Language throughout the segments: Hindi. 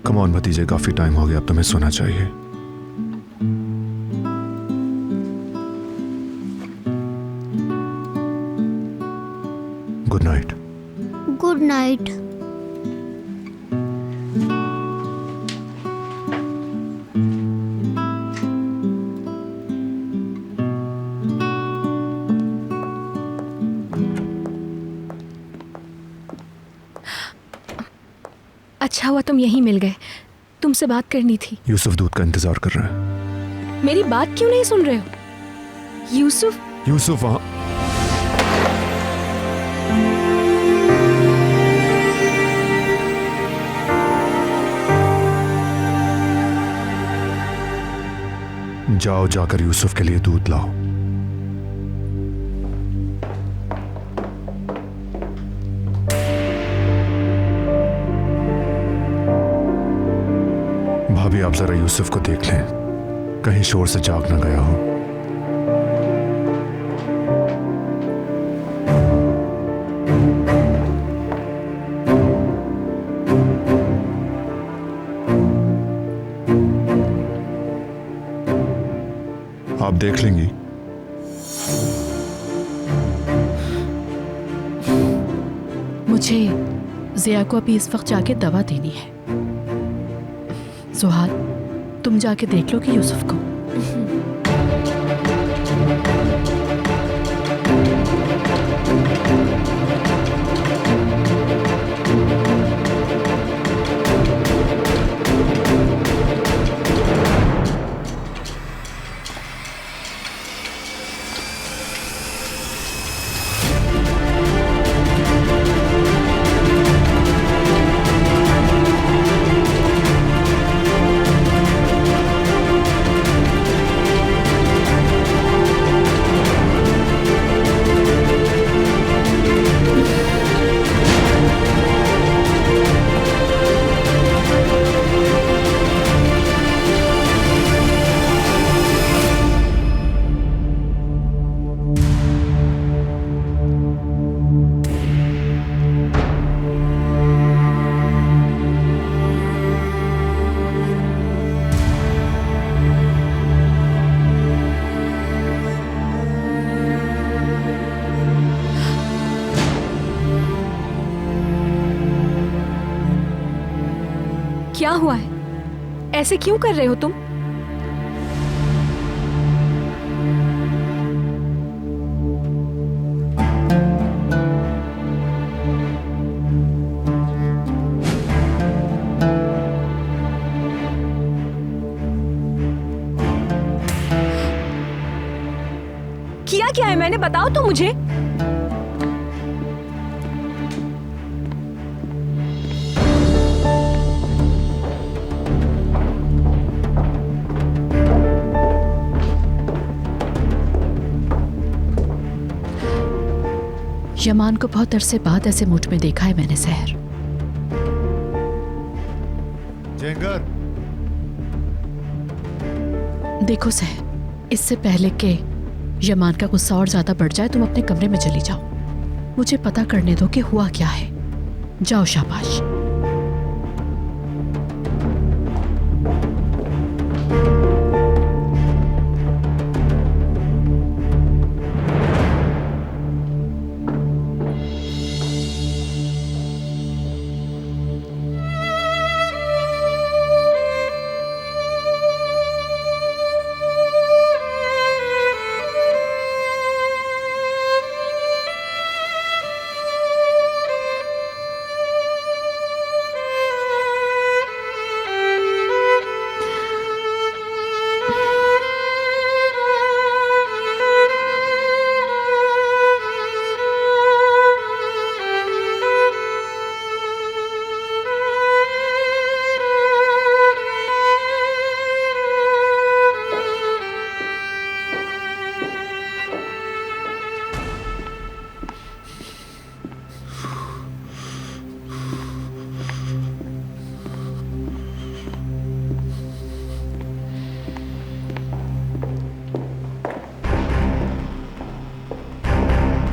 कम ऑन भतीजे, काफी टाइम हो गया, अब तुम्हें सोना चाहिए। Good night. Good night. अच्छा हुआ तुम यहीं मिल गए, तुमसे बात करनी थी। यूसुफ दूध का इंतजार कर रहा है। मेरी बात क्यों नहीं सुन रहे हो? यूसुफ वहां। जाओ, जाकर यूसुफ के लिए दूध लाओ। भाभी, आप जरा यूसुफ को देख लें, कहीं शोर से जाग ना गया हो। आप देख लेंगी। मुझे जिया को अभी इस वक्त जाके दवा देनी है। सुहाल, तुम जाके देख लो कि यूसुफ को। क्या हुआ है? ऐसे क्यों कर रहे हो तुम? किया क्या है मैंने, बताओ तो मुझे। यमान को बहुत अरसे बाद ऐसे मूड में देखा है मैंने सहर। जेंगर, देखो सहर, इससे पहले कि यमान का गुस्सा और ज्यादा बढ़ जाए, तुम अपने कमरे में चली जाओ। मुझे पता करने दो कि हुआ क्या है। जाओ, शाबाश।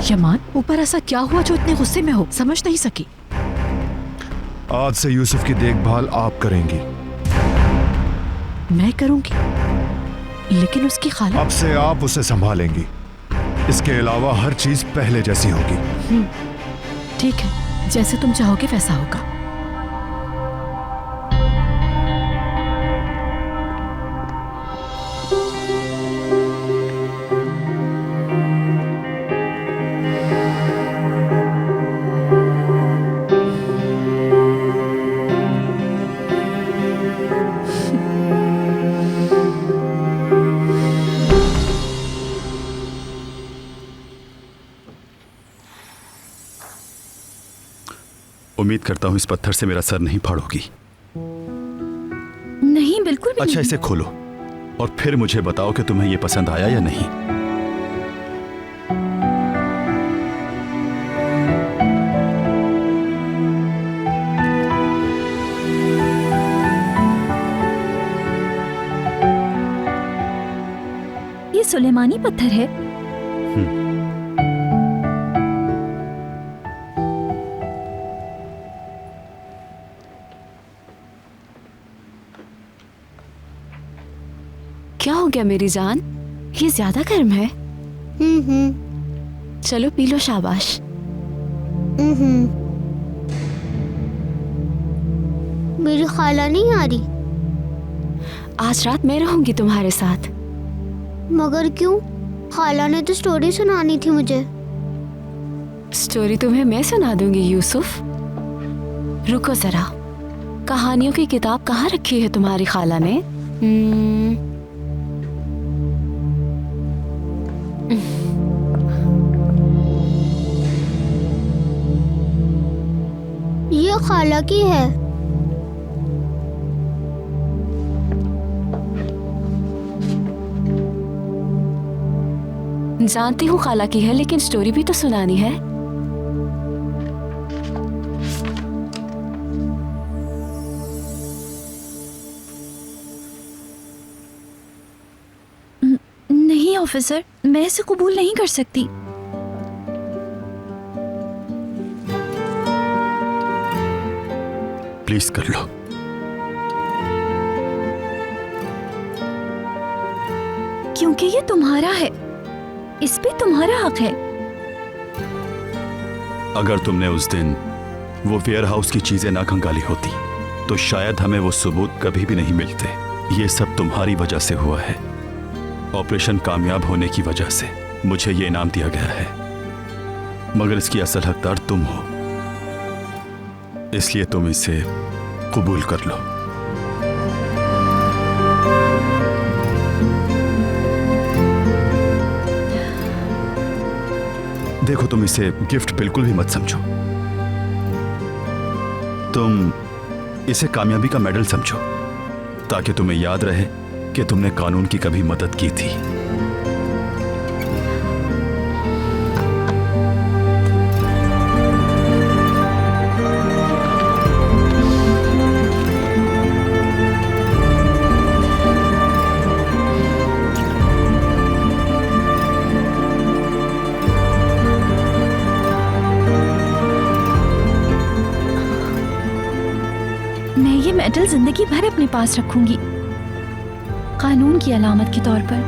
यमान, ऊपर ऐसा क्या हुआ जो इतने गुस्से में हो? समझ नहीं सकी। आज से यूसुफ की देखभाल आप करेंगी। मैं करूंगी, लेकिन उसकी खाला। अब से आप उसे संभालेंगी। इसके अलावा हर चीज पहले जैसी होगी। ठीक है, जैसे तुम चाहोगे वैसा होगा। उम्मीद करता हूं इस पत्थर से मेरा सर नहीं फाड़ोगी। नहीं, बिल्कुल भी अच्छा, नहीं। इसे खोलो और फिर मुझे बताओ कि तुम्हें यह पसंद आया या नहीं। ये सुलेमानी पत्थर है। क्या हो गया मेरी जान? ये ज्यादा गर्म है। चलो पी लो, शाबाश। मेरी खाला नहीं आ रही। आज रात मैं रहूंगी तुम्हारे साथ। मगर क्यों? खाला ने तो स्टोरी सुनानी थी मुझे। स्टोरी तुम्हें मैं सुना दूंगी यूसुफ। रुको जरा, कहानियों की किताब कहाँ रखी है तुम्हारी खाला ने? ये खाला की है। जानती हूँ खाला की है, लेकिन स्टोरी भी तो सुनानी है। नहीं ऑफिसर, मैं इसे कबूल नहीं कर सकती। प्लीज कर लो। क्योंकि ये तुम्हारा है, इस पे तुम्हारा हक है। अगर तुमने उस दिन वो वेयर हाउस की चीजें ना खंगाली होती तो शायद हमें वो सबूत कभी भी नहीं मिलते। ये सब तुम्हारी वजह से हुआ है। ऑपरेशन कामयाब होने की वजह से मुझे ये इनाम दिया गया है, मगर इसकी असल हकदार तुम हो, इसलिए तुम इसे कबूल कर लो। देखो, तुम इसे गिफ्ट बिल्कुल भी मत समझो। तुम इसे कामयाबी का मेडल समझो, ताकि तुम्हें याद रहे कि तुमने कानून की कभी मदद की थी। मैं ये मेडल जिंदगी भर अपने पास रखूंगी, कानून की अलामत के तौर पर।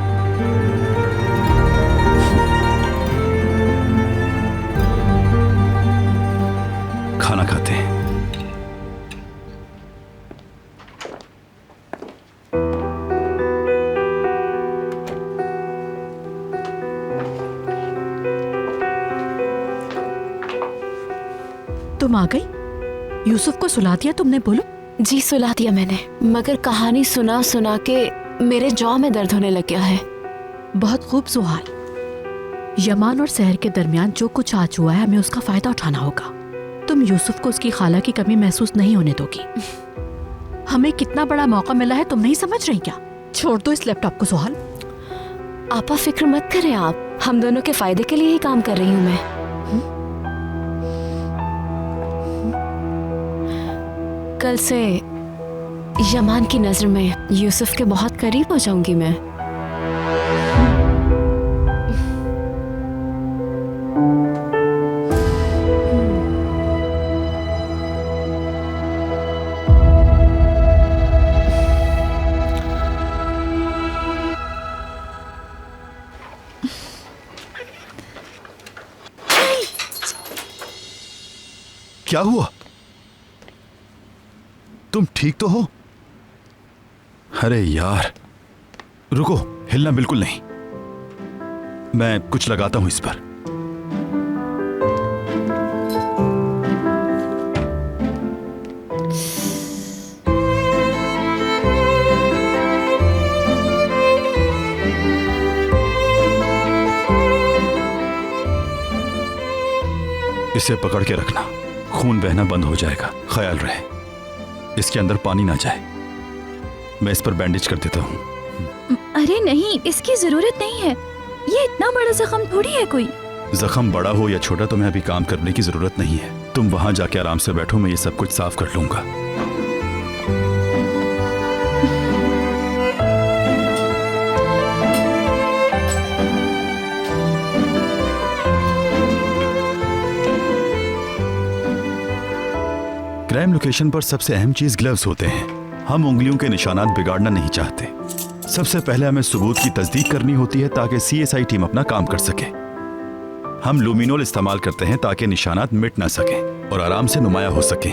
खाना खाते हैं। तुम आ गई? यूसुफ को सुला दिया तुमने? बोलो। जी सुला दिया मैंने, मगर कहानी सुना सुना के मेरे जॉ में दर्द होने लग गया है। बहुत खूब सुहाल। यमान और सहर के दरमियान जो कुछ आज हुआ है, हमें उसका फायदा उठाना होगा। तुम यूसुफ को उसकी खाला की कमी महसूस नहीं होने दोगी। हमें कितना बड़ा मौका मिला है, तुम नहीं समझ रही क्या? छोड़ दो इस लैपटॉप को सुहाल। आपा फिक्र मत करें आप, हम दोनों के फायदे के लिए ही काम कर रही हूँ मैं। कल से यमान की नजर में यूसुफ के बहुत करीब हो जाऊंगी मैं। क्या हुआ? तुम ठीक तो हो? अरे यार, रुको, हिलना बिल्कुल नहीं। मैं कुछ लगाता हूं इस पर। इसे पकड़ के रखना, खून बहना बंद हो जाएगा। ख्याल रहे इसके अंदर पानी ना जाए। मैं इस पर बैंडेज कर देता हूँ। अरे नहीं, इसकी जरूरत नहीं है। ये इतना बड़ा जख्म थोड़ी है कोई। जख्म बड़ा हो या छोटा, तुम्हें अभी काम करने की जरूरत नहीं है। तुम वहां जाके आराम से बैठो, मैं ये सब कुछ साफ कर लूंगा। क्राइम लोकेशन पर सबसे अहम चीज ग्लव्स होते हैं। हम उंगलियों के निशानात बिगाड़ना नहीं चाहते। सबसे पहले हमें सबूत की तस्दीक करनी होती है ताकि सीएसआई टीम अपना काम कर सके। हम लूमिनोल इस्तेमाल करते हैं ताकि निशानात मिट ना सकें और आराम से नुमाया हो सके।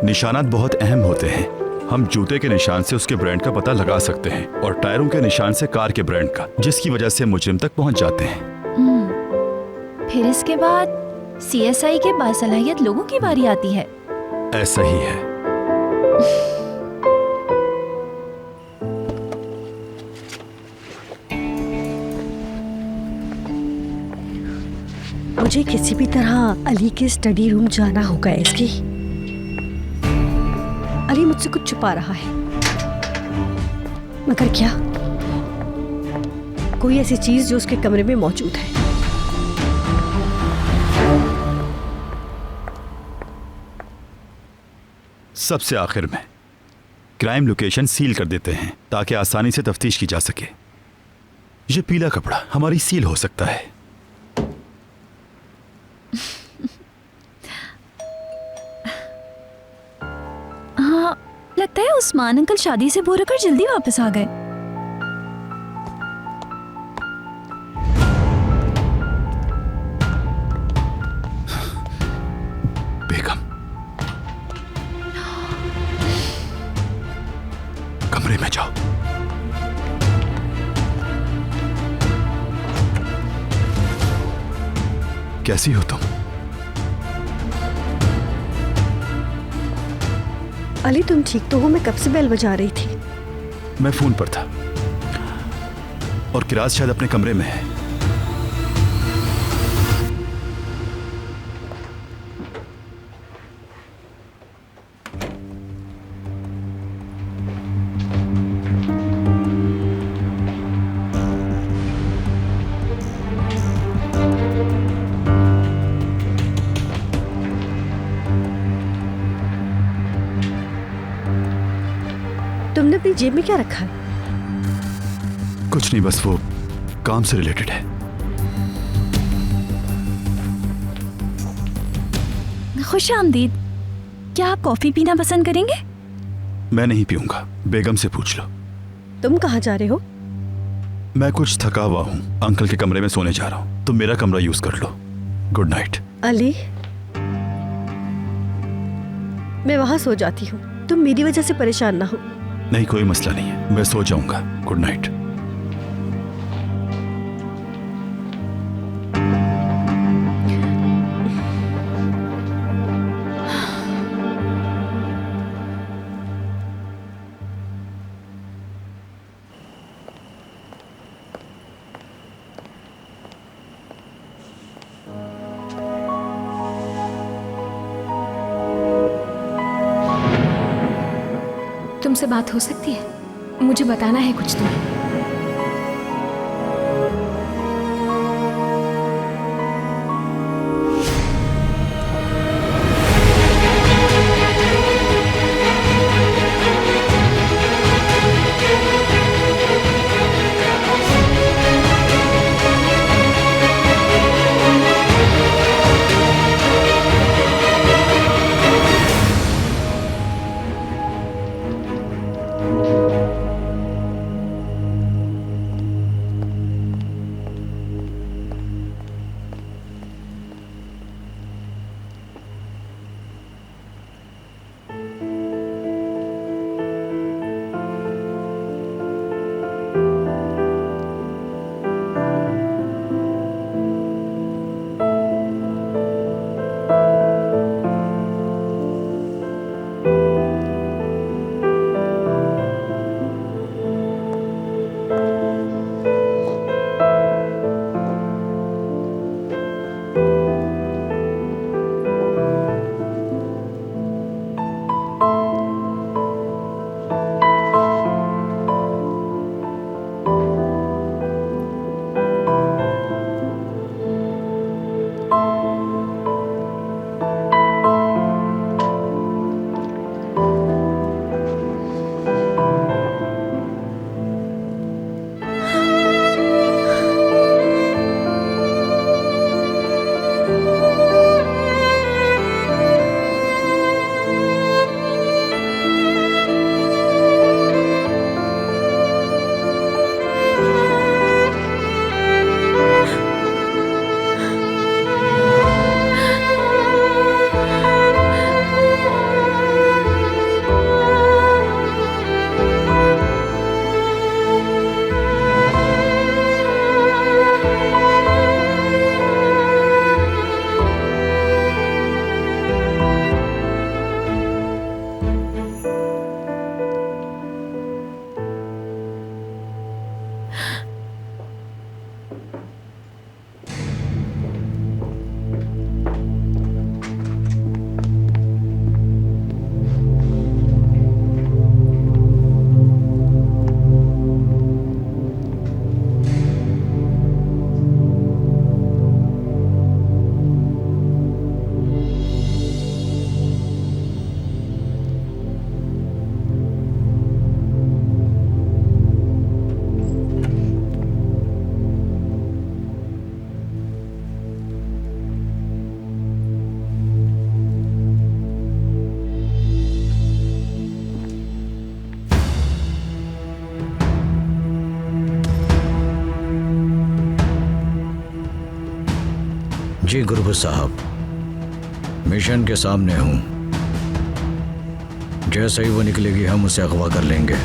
निशानात बहुत अहम होते हैं। हम जूते के निशान से उसके ब्रांड का पता लगा सकते हैं और टायरों के निशान से कार के ब्रांड का, जिसकी वजह से मुजरिम तक पहुंच जाते हैं। फिर इसके बाद सीएसआई के बासलाहियत लोगों की बारी आती है। ऐसा ही है। मुझे किसी भी तरह अली के स्टडी रूम जाना होगा। इसकी अली मुझसे कुछ छुपा रहा है, मगर क्या? कोई ऐसी चीज जो उसके कमरे में मौजूद है। सबसे आखिर में क्राइम लोकेशन सील कर देते हैं ताकि आसानी से तफ्तीश की जा सके। ये पीला कपड़ा हमारी सील हो सकता है। हाँ, लगता है उस्मान अंकल शादी से बोर होकर जल्दी वापस आ गए। बेगम, कमरे में जाओ। कैसी हो तुम? अली तुम ठीक तो हो? मैं कब से बेल बजा रही थी। मैं फोन पर था और किराज शायद अपने कमरे में है। तुमने अपनी जेब में क्या रखा है? कुछ नहीं, बस वो काम से रिलेटेड है। खुश आमदीद। क्या आप कॉफी पीना पसंद करेंगे? मैं नहीं पीऊंगा, बेगम से पूछ लो। तुम कहाँ जा रहे हो? मैं कुछ थका हुआ हूँ, अंकल के कमरे में सोने जा रहा हूँ। तुम मेरा कमरा यूज कर लो। Good night. अली, मैं वहां सो जाती हूँ, तुम मेरी वजह से परेशान ना हो। नहीं, कोई मसला नहीं है, मैं सो जाऊंगा। Good night. तुमसे बात हो सकती है? मुझे बताना है कुछ तुम्हें। जी गुरबत साहब, मिशन के सामने हूँ। जैसे ही वो निकलेगी हम उसे अगवा कर लेंगे।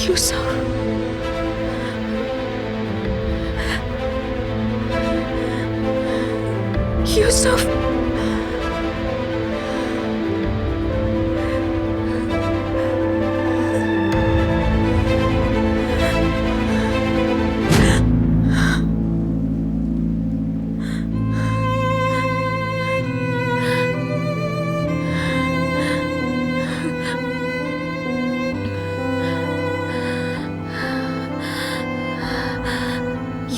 यूसुफ, यूसुफ,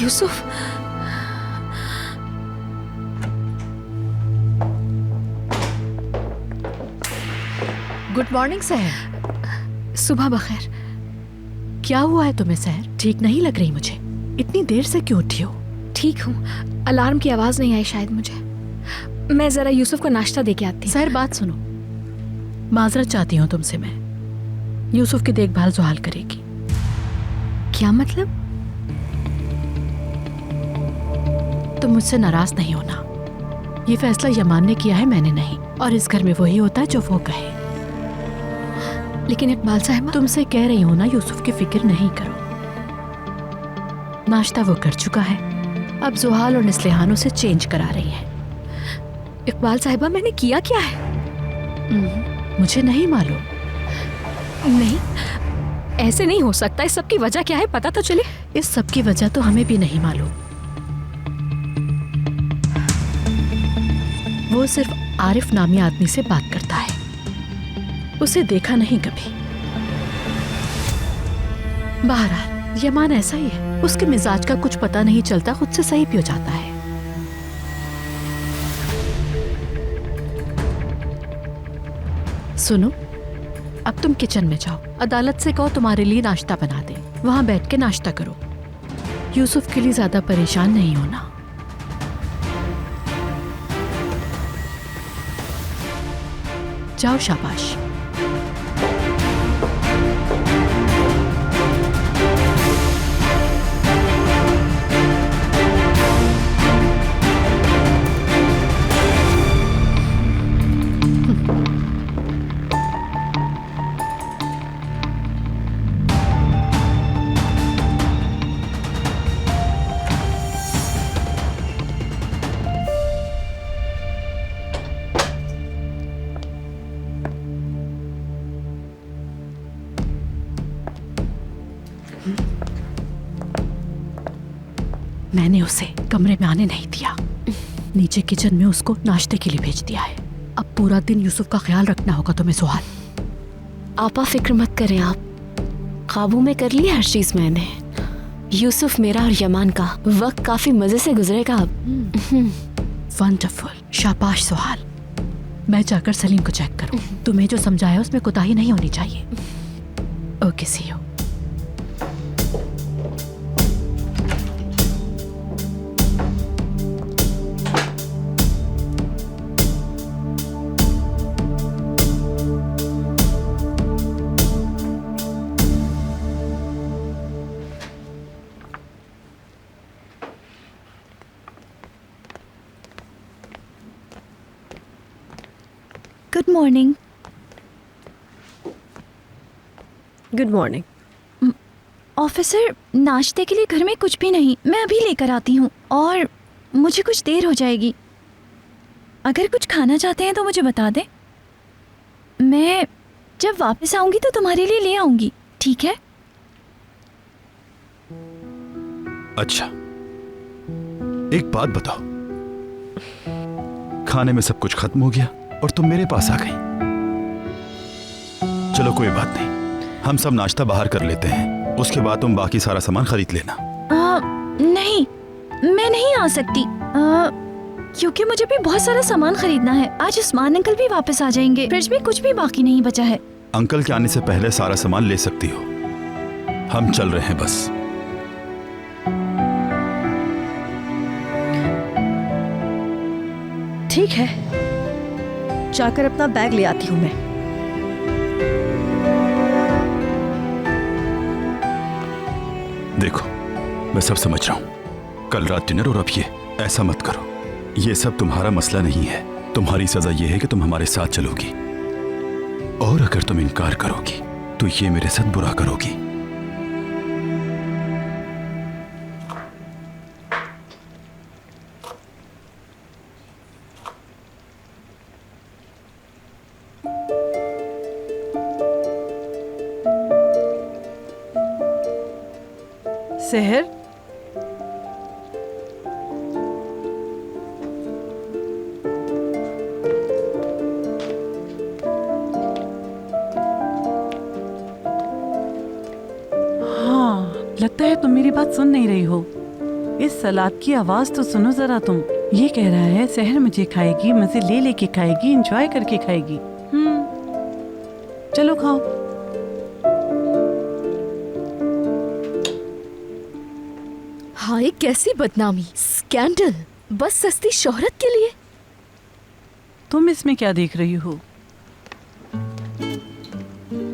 यूसुफ, गुड मॉर्निंग सहर। सुबह बखैर। क्या हुआ है तुम्हें सहर? ठीक नहीं लग रही मुझे। इतनी देर से क्यों उठी हो? ठीक हूँ, अलार्म की आवाज नहीं आई शायद मुझे। मैं जरा यूसुफ को नाश्ता दे के आती हूँ। सहर बात सुनो, माजरत चाहती हूँ तुमसे मैं। यूसुफ की देखभाल जुहाल करेगी। क्या मतलब? तुम मुझसे नाराज नहीं होना। ये फैसला यमान ने किया है, मैंने नहीं। और इस घर में वही होता है जो वो कहे। लेकिन इकबाल साहिबा, तुमसे कह रही हूँ ना, यूसुफ की फिक्र नहीं करो। नाश्ता वो कर चुका है, अब जुहाल और निस्लिहान उसे चेंज करा रही है। इकबाल साहिबा, मैंने किया क्या है? मुझे नहीं मालूम। नहीं, ऐसे नहीं हो सकता। इस सब की वजह क्या है पता तो चले। इस सब की वजह तो हमें भी नहीं मालूम। वो सिर्फ आरिफ नामी आदमी से बात करता है, उसे देखा नहीं कभी। बहरहाल यमान ऐसा ही है, उसके मिजाज का कुछ पता नहीं चलता, खुद से सही भी हो जाता है। सुनो, अब तुम किचन में जाओ, अदालत से कहो तुम्हारे लिए नाश्ता बना दे। वहां बैठ के नाश्ता करो। यूसुफ के लिए ज्यादा परेशान नहीं होना। जाओ, शाबाश। मैंने उसे कमरे में आने नहीं दिया, नीचे किचन में उसको नाश्ते के लिए भेज दिया है। अब पूरा दिन यूसुफ का ख्याल रखना होगा तुम्हें सुहाल। आपा फिक्र मत करें, आप काबू में कर लिया हर चीज मैंने। यूसुफ मेरा और यमान का वक्त काफी मजे से गुजरेगा अब। वंडरफुल, शाबाश सुहाल। मैं जाकर सलीम को चेक करूं। तुम्हें जो समझाया उसमें कोताही नहीं होनी चाहिए। Okay, see you. Good morning. Good morning. Officer, नाश्ते के लिए घर में कुछ भी नहीं, मैं अभी लेकर आती हूँ और मुझे कुछ देर हो जाएगी। अगर कुछ खाना चाहते हैं तो मुझे बता दें, मैं जब वापस आऊंगी तो तुम्हारे लिए ले आऊंगी, ठीक है? अच्छा, एक बात बताओ, खाने में सब कुछ खत्म हो गया और तुम मेरे पास आ गई। चलो कोई बात नहीं, हम सब नाश्ता बाहर कर लेते हैं, उसके बाद तुम बाकी सारा सामान खरीद लेना। नहीं, मैं नहीं आ सकती, क्योंकि मुझे भी बहुत सारा सामान खरीदना है। आज उस्मान अंकल भी वापस आ जाएंगे, फ्रिज में कुछ भी बाकी नहीं बचा है। अंकल के आने से पहले सारा सामान ले सकती हो, हम चल रहे हैं बस। ठीक है, जाकर अपना बैग ले आती हूँ मैं। देखो, मैं सब समझ रहा हूं। कल रात डिनर और अब ये, ऐसा मत करो। ये सब तुम्हारा मसला नहीं है। तुम्हारी सजा ये है कि तुम हमारे साथ चलोगी, और अगर तुम इनकार करोगी तो ये मेरे साथ बुरा करोगी। सेहर, हाँ, लगता है तुम मेरी बात सुन नहीं रही हो। इस सलाद की आवाज तो सुनो जरा तुम। ये कह रहा है सेहर मुझे खाएगी, मजे ले लेके खाएगी, एंजॉय करके खाएगी। चलो खाओ। हाय, कैसी बदनामी, स्कैंडल, बस सस्ती शोहरत के लिए। तुम इसमें क्या देख रही हो?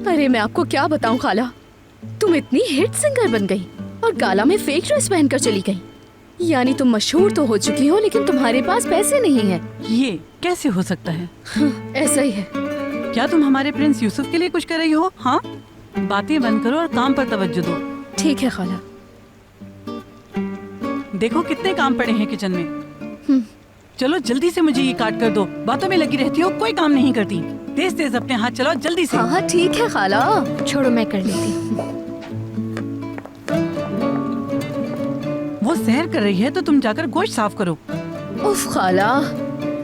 अरे मैं आपको क्या बताऊं खाला, तुम इतनी हिट सिंगर बन गई और गाला में फेक ड्रेस पहनकर चली गई। यानी तुम मशहूर तो हो चुकी हो, लेकिन तुम्हारे पास पैसे नहीं है। ये कैसे हो सकता है? ऐसा ही है। क्या तुम हमारे प्रिंस यूसुफ के लिए कुछ कर रही हो? हाँ, बातें बंद करो और काम पर तवज्जो दो। ठीक है खाला। देखो कितने काम पड़े हैं किचन में। चलो जल्दी से मुझे ये काट कर दो। बातों में लगी रहती हो, कोई काम नहीं करती। तेज तेज अपने हाथ चलाओ जल्दी से। हाँ ठीक है खाला। छोड़ो, मैं कर लेती हूँ। वो सैर कर रही है तो तुम जाकर गोश्त साफ करो। उफ खाला,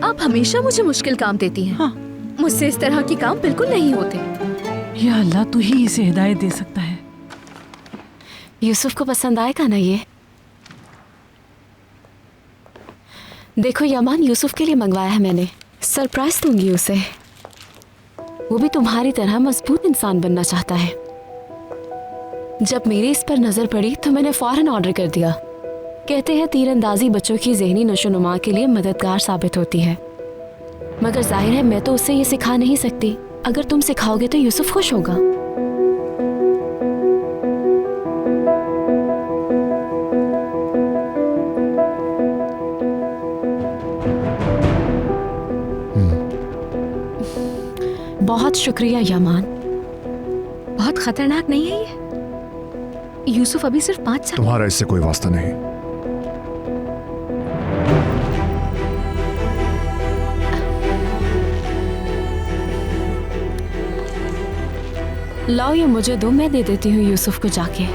आप हमेशा मुझे मुश्किल काम देती हैं। हाँ। मुझसे इस तरह के काम बिल्कुल नहीं होते। या अल्लाह, तू ही इसे हिदायत दे सकता है। यूसुफ को पसंद आएगा ना ये? देखो यमान, यूसुफ के लिए मंगवाया है मैंने। सरप्राइज दूंगी उसे। वो भी तुम्हारी तरह मजबूत इंसान बनना चाहता है। जब मेरी इस पर नजर पड़ी तो मैंने फौरन ऑर्डर कर दिया। कहते हैं तीरंदाजी बच्चों की ज़हनी नशोनुमा के लिए मददगार साबित होती है, मगर जाहिर है मैं तो उसे ये सिखा नहीं सकती। अगर तुम सिखाओगे तो यूसुफ खुश होगा। बहुत शुक्रिया यमान। बहुत खतरनाक नहीं है ये? यूसुफ अभी सिर्फ 5 साल। तुम्हारा इससे कोई वास्ता नहीं। लाओ ये मुझे दो, मैं दे देती हूँ यूसुफ को जाके।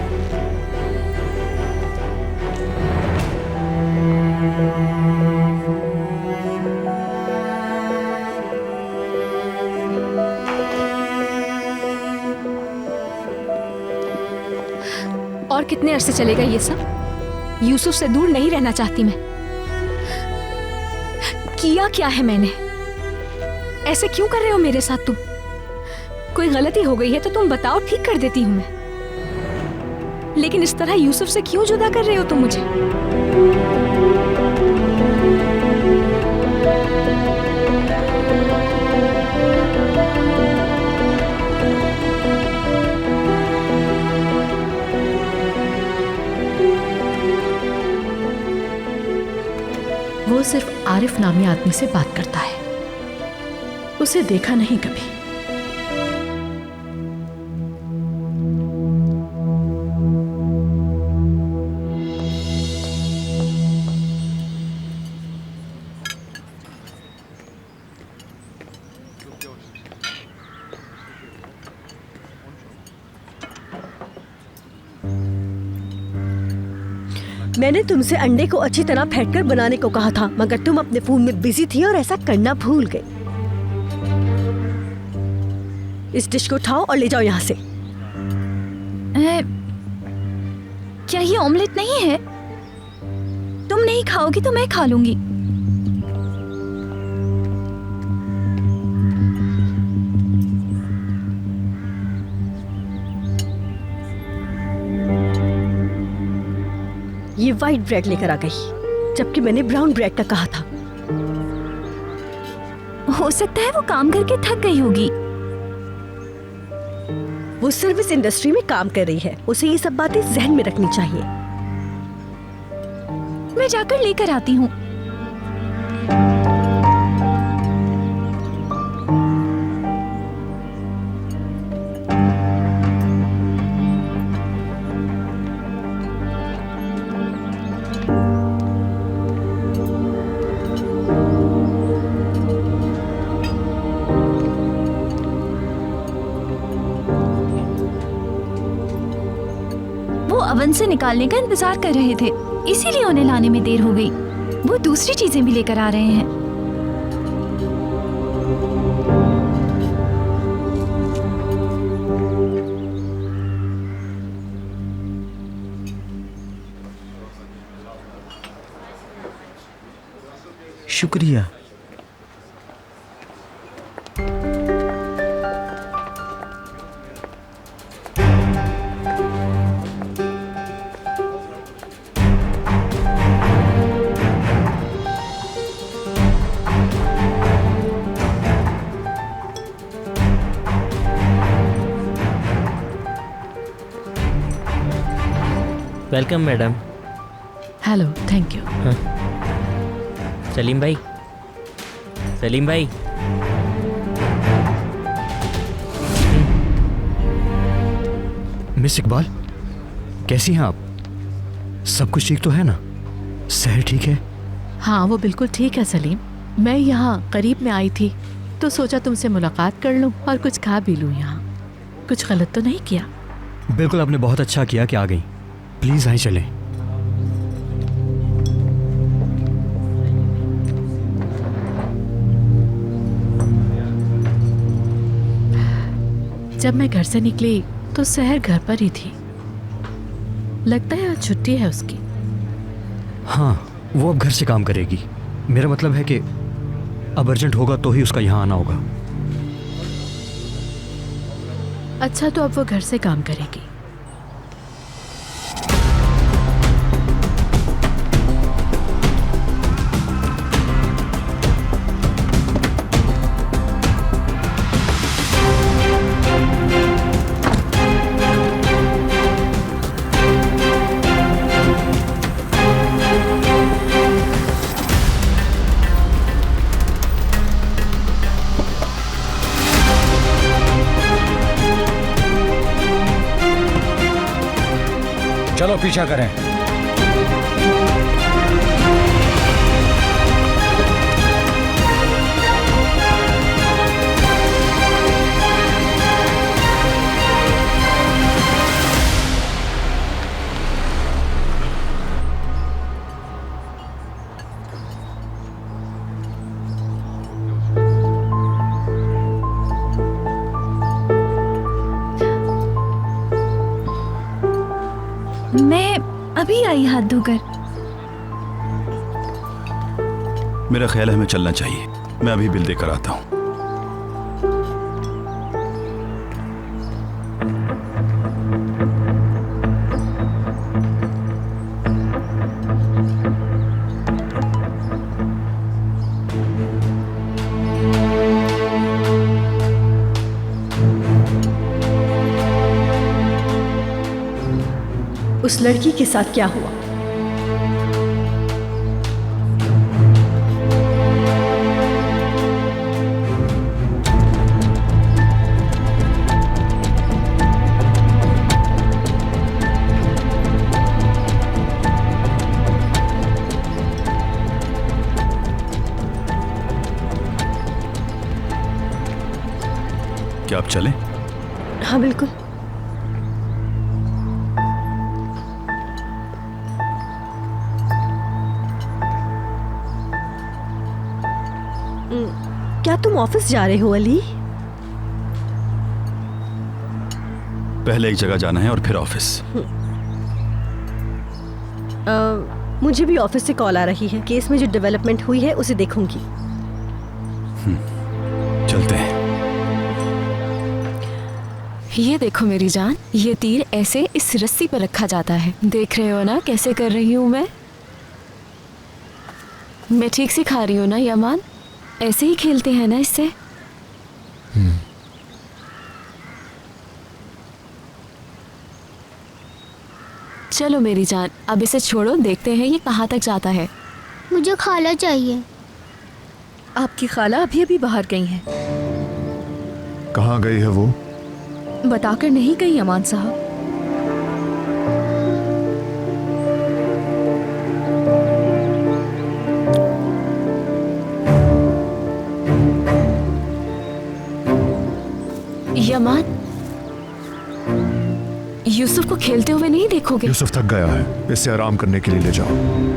और कितने अरसे चलेगा ये सब? यूसुफ से दूर नहीं रहना चाहती मैं। किया क्या है मैंने? ऐसे क्यों कर रहे हो मेरे साथ तुम? कोई गलती हो गई है तो तुम बताओ, ठीक कर देती हूं मैं। लेकिन इस तरह यूसुफ से क्यों जुदा कर रहे हो तुम मुझे? वो सिर्फ आरिफ नामी आदमी से बात करता है, उसे देखा नहीं कभी। मैंने तुमसे अंडे को अच्छी तरह फेंटकर बनाने को कहा था, मगर तुम अपने फोन में बिजी थी और ऐसा करना भूल गई। इस डिश को उठाओ और ले जाओ यहाँ से। क्या ये ऑमलेट नहीं है? तुम नहीं खाओगी तो मैं खा लूंगी। ये वाइट ब्रेड लेकर आ गई, जबकि मैंने ब्राउन ब्रेड का कहा था। हो सकता है वो काम करके थक गई होगी। वो सर्विस इंडस्ट्री में काम कर रही है, उसे ये सब बातें जहन में रखनी चाहिए। मैं जाकर लेकर आती हूँ। ओवन से निकालने का इंतजार कर रहे थे, इसीलिए उन्हें लाने में देर हो गई। वो दूसरी चीजें भी लेकर आ रहे हैं। शुक्रिया। Welcome madam. Hello, thank you. हाँ। सलीम भाई, सलीम भाई। मिस इकबाल, कैसी हैं आप? सब कुछ ठीक तो है ना? सहर ठीक है? हाँ, वो बिल्कुल ठीक है सलीम। मैं यहाँ करीब में आई थी तो सोचा तुमसे मुलाकात कर लूँ और कुछ खा भी लूँ। यहाँ कुछ गलत तो नहीं किया? बिल्कुल, आपने बहुत अच्छा किया कि आ गई। प्लीज आइए चलें। जब मैं घर से निकली तो सहर घर पर ही थी। लगता है आज छुट्टी है उसकी। हाँ, वो अब घर से काम करेगी। मेरा मतलब है कि अब अर्जेंट होगा तो ही उसका यहाँ आना होगा। अच्छा, तो अब वो घर से काम करेगी। चलो पीछा करें। मैं अभी आई हाथ धोकर। मेरा ख्याल है हमें चलना चाहिए। मैं अभी बिल देकर आता हूँ। उस लड़की के साथ क्या हुआ? क्या आप चलें? हाँ बिल्कुल। क्या तुम ऑफिस जा रहे हो अली? पहले एक जगह जाना है और फिर ऑफिस। मुझे भी ऑफिस से कॉल आ रही है। केस में जो डेवलपमेंट हुई है उसे देखूंगी। चलते हैं। ये देखो मेरी जान, ये तीर ऐसे इस रस्सी पर रखा जाता है। देख रहे हो ना कैसे कर रही हूँ मैं ठीक सिखा रही हूँ ना यमान? ऐसे ही खेलते हैं ना इससे। चलो मेरी जान, अब इसे छोड़ो, देखते हैं ये कहाँ तक जाता है। मुझे खाला चाहिए। आपकी खाला अभी अभी बाहर गई हैं। कहाँ गई है वो? बताकर नहीं गई अमान साहब। यमान, यूसुफ को खेलते हुए नहीं देखोगे? यूसुफ थक गया है, इससे आराम करने के लिए ले जाओ।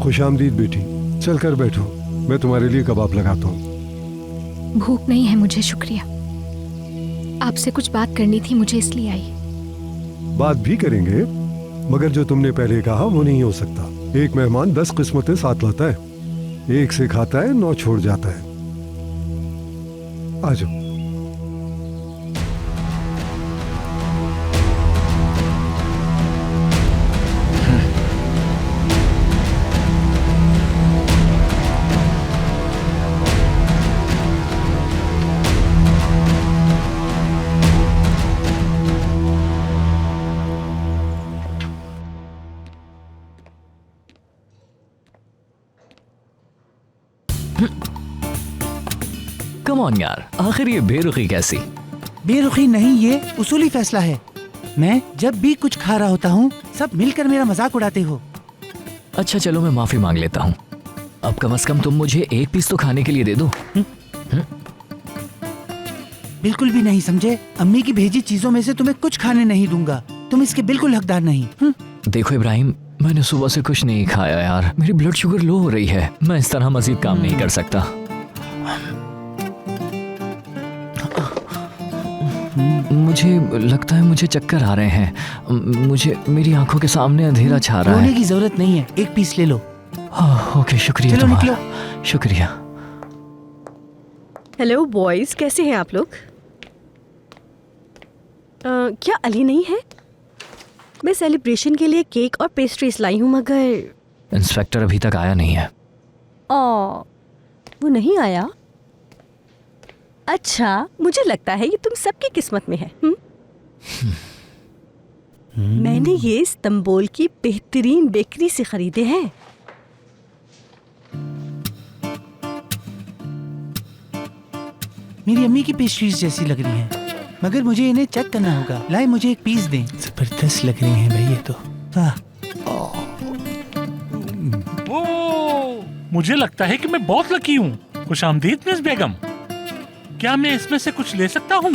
खुशामदीद बेटी, चल कर बैठो, मैं तुम्हारे लिए कबाब लगाता हूँ। भूख नहीं है मुझे, शुक्रिया। आपसे कुछ बात करनी थी, मुझे इसलिए आई। बात भी करेंगे, मगर जो तुमने पहले कहा वो नहीं हो सकता। एक मेहमान 10 किस्मतें साथ लाता है, एक से खाता है 9 छोड़ जाता है। आ जाओ। कम ऑन यार, आखिर ये बेरुखी कैसी? बेरुखी नहीं, ये उसूली फैसला है। मैं जब भी कुछ खा रहा होता हूँ, सब मिलकर मेरा मजाक उड़ाते हो। अच्छा चलो, मैं माफी मांग लेता हूँ। अब कम से कम तुम मुझे एक पीस तो खाने के लिए दे दो। बिल्कुल भी नहीं, समझे? अम्मी की भेजी चीजों में से तुम्हें कुछ खाने नहीं दूंगा। तुम इसके बिल्कुल हकदार नहीं। देखो इब्राहिम, मैंने सुबह से कुछ नहीं खाया यार, मेरी ब्लड शुगर लो हो रही है। मैं इस तरह मजीद काम नहीं कर सकता। मुझे लगता है मुझे चक्कर आ रहे हैं। मुझे मेरी आंखों के सामने अंधेरा छा रहा है। रोने की जरूरत नहीं है, एक पीस ले लो। ओके, शुक्रिया। चलो निकलो। शुक्रिया। हेलो बॉयज, कैसे हैं आप लोग? क्या अली नहीं है? मैं सेलिब्रेशन के लिए केक और पेस्ट्रीज लाई हूँ, मगर इंस्पेक्टर अभी तक आया नहीं है। वो नहीं आया? अच्छा, मुझे लगता है ये तुम सबकी किस्मत में है। मैंने ये इस्तांबुल की बेहतरीन बेकरी से खरीदे हैं। मेरी अम्मी की पेस्ट्रीज जैसी लग रही हैं, मगर मुझे इन्हें चेक करना होगा। लाए, मुझे एक पीस दें। जबरदस्त लग रही हैं भाई ये तो। मुझे लगता है कि मैं बहुत लकी हूँ। खुशामदीद मिस बेगम, क्या मैं इसमें से कुछ ले सकता हूँ?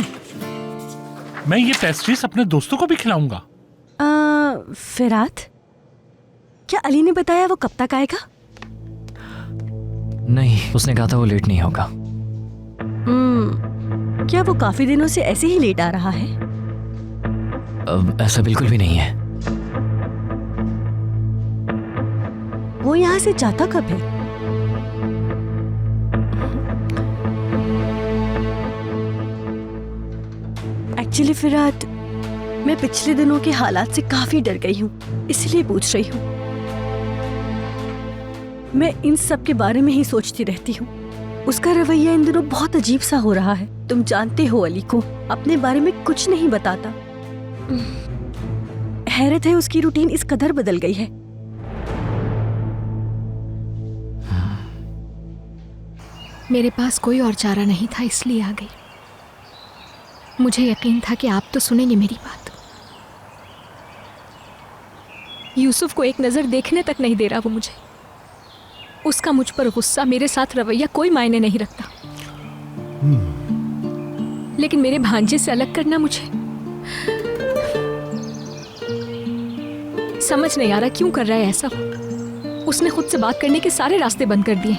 मैं ये पेस्ट्रीज अपने दोस्तों को भी खिलाऊंगा। फिरात, क्या अली ने बताया वो कब तक आएगा? नहीं, उसने कहा था वो लेट नहीं होगा। क्या वो काफी दिनों से ऐसे ही लेट आ रहा है? ऐसा बिल्कुल भी नहीं है। वो यहाँ से जाता कब है? एक्चुअली फिरात, मैं पिछले दिनों के हालात से काफी डर गई हूँ, इसलिए पूछ रही हूँ। मैं इन सब के बारे में ही सोचती रहती हूँ। उसका रवैया इन दिनों बहुत अजीब सा हो रहा है। तुम जानते हो अली को अपने बारे में कुछ नहीं बताता। हैरत है उसकी रूटीन इस कदर बदल गई है। मेरे पास कोई और चारा नहीं था, इसलिए आ गई। मुझे यकीन था कि आप तो सुनेंगे मेरी बात। यूसुफ को एक नज़र देखने तक नहीं दे रहा वो मुझे। उसका मुझ पर गुस्सा, मेरे साथ रवैया कोई मायने नहीं रखता। लेकिन मेरे भांजे से अलग करना मुझे समझ नहीं आ रहा क्यों कर रहा है ऐसा। उसने खुद से बात करने के सारे रास्ते बंद कर दिए।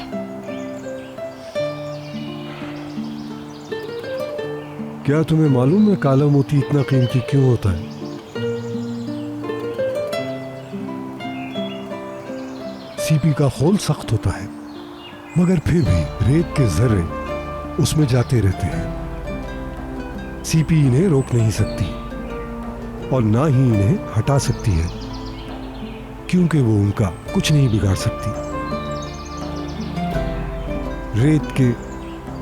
क्या तुम्हें मालूम है काला मोती इतना कीमती क्यों होता है? सीपी का खोल सख्त होता है, मगर फिर भी रेत के जर्रे उसमें जाते रहते हैं। सीपी इन्हें रोक नहीं सकती और ना ही इन्हें हटा सकती है, क्योंकि वो उनका कुछ नहीं बिगाड़ सकती। रेत के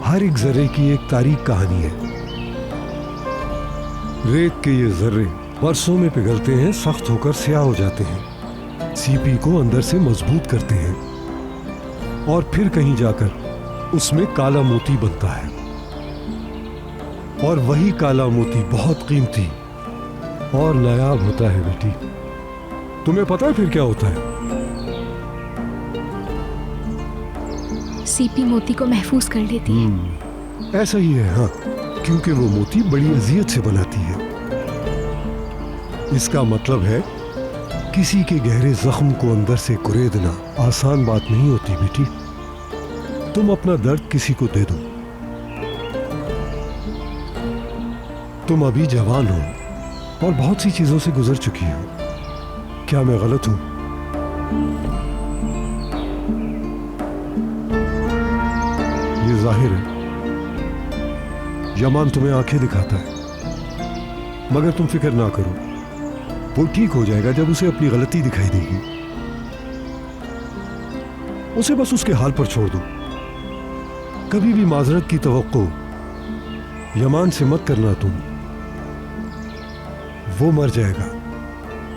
हर एक जर्रे की एक तारीख कहानी है। रेत के ये जर्रे बरसों में पिघलते हैं, सख्त होकर स्याह हो जाते हैं, सीपी को अंदर से मजबूत करते हैं और फिर कहीं जाकर उसमें काला मोती बनता है। और वही काला मोती बहुत कीमती और नायाब होता है बेटी। तुम्हें पता है फिर क्या होता है? सीपी मोती को महफूज कर लेती है। ऐसा ही है, हाँ, क्योंकि वो मोती बड़ी अजियत से बनाती है। इसका मतलब है किसी के गहरे जख्म को अंदर से कुरेदना आसान बात नहीं होती बेटी। तुम अपना दर्द किसी को दे दो। तुम अभी जवान हो और बहुत सी चीजों से गुजर चुकी हो। क्या मैं गलत हूं? ये जाहिर है यमान तुम्हें आंखें दिखाता है, मगर तुम फिक्र ना करो, वो ठीक हो जाएगा जब उसे अपनी गलती दिखाई देगी। उसे बस उसके हाल पर छोड़ दो। कभी भी माजरत की तवक्को यमान से मत करना तुम। वो मर जाएगा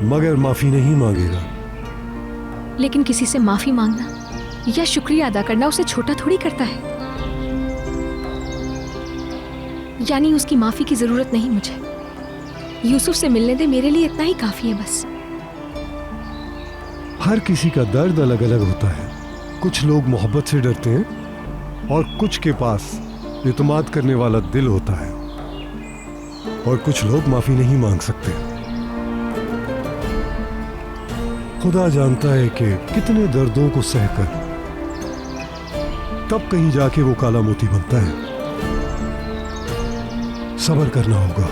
मगर माफी नहीं मांगेगा। लेकिन किसी से माफी मांगना या शुक्रिया अदा करना उसे छोटा थोड़ी करता है। यानी उसकी माफी की जरूरत नहीं मुझे। यूसुफ से मिलने दे, मेरे लिए इतना ही काफी है बस। हर किसी का दर्द अलग अलग होता है। कुछ लोग मोहब्बत से डरते हैं और कुछ के पास इत्मीनान करने वाला दिल होता है, और कुछ लोग माफी नहीं मांग सकते। खुदा जानता है कि कितने दर्दों को सहकर तब कहीं जाके वो काला मोती बनता है। सब्र करना होगा।